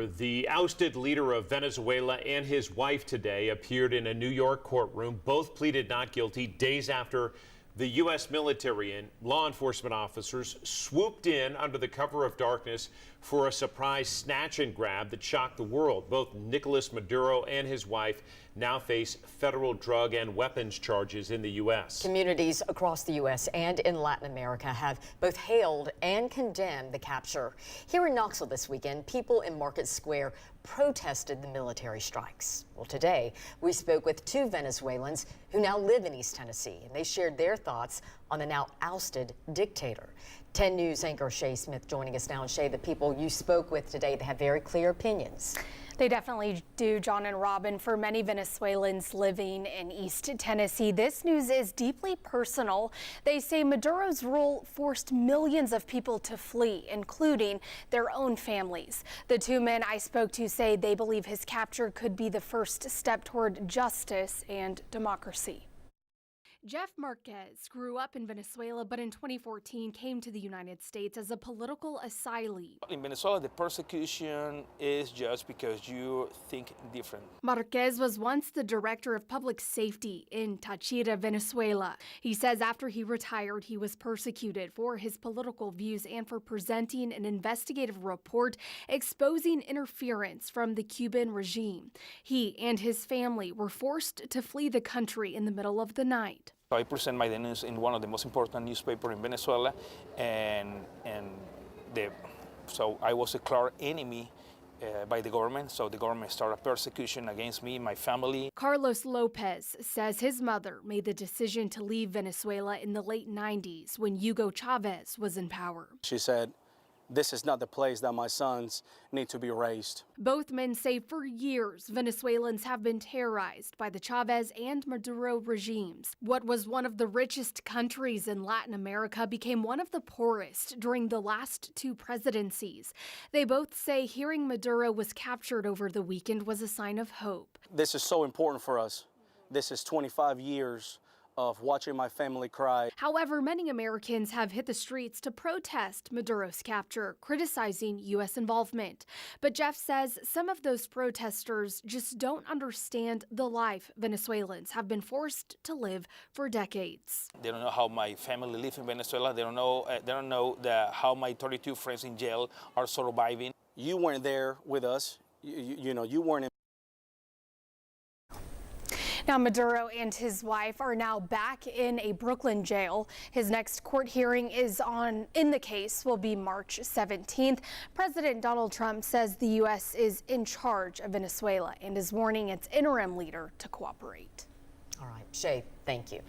The ousted leader of Venezuela and his wife today appeared in a New York courtroom. Both pleaded not guilty days after the U.S. military and law enforcement officers swooped in under the cover of darkness for a surprise snatch and grab that shocked the world. Both Nicolas Maduro and his wife now face federal drug and weapons charges in the U.S. Communities across the U.S. and in Latin America have both hailed and condemned the capture. Here in Knoxville this weekend, people in Market Square protested the military strikes. Well, today we spoke with two Venezuelans who now live in East Tennessee, and they shared their thoughts on the now ousted dictator. 10 News anchor Shay Smith joining us now. And Shay, the people you spoke with today, they have very clear opinions. They definitely do, John and Robin. For many Venezuelans living in East Tennessee, this news is deeply personal. They say Maduro's rule forced millions of people to flee, including their own families. The two men I spoke to say they believe his capture could be the first step toward justice and democracy. Jeff Marquez grew up in Venezuela, but in 2014 came to the United States as a political asylee. In Venezuela, the persecution is just because you think different. Marquez was once the director of public safety in Táchira, Venezuela. He says after he retired, he was persecuted for his political views and for presenting an investigative report exposing interference from the Cuban regime. He and his family were forced to flee the country in the middle of the night. I present my news in one of the most important newspapers in Venezuela, so I was declared enemy by the government, so the government started persecution against me, my family. Carlos Lopez says his mother made the decision to leave Venezuela in the late 90s when Hugo Chavez was in power. She said, "This is not the place that my sons need to be raised." Both men say for years, Venezuelans have been terrorized by the Chavez and Maduro regimes. What was one of the richest countries in Latin America became one of the poorest during the last two presidencies. They both say hearing Maduro was captured over the weekend was a sign of hope. This is so important for us. This is 25 years of watching my family cry. However, many Americans have hit the streets to protest Maduro's capture, criticizing U.S. involvement. But Jeff says some of those protesters just don't understand the life Venezuelans have been forced to live for decades. They don't know how my family lives in Venezuela. They don't know how my 32 friends in jail are surviving. You weren't there with us. You weren't in. Now, Maduro and his wife are now back in a Brooklyn jail. His next court hearing in the case will be March 17th. President Donald Trump says the U.S. is in charge of Venezuela and is warning its interim leader to cooperate. All right, Shay, thank you.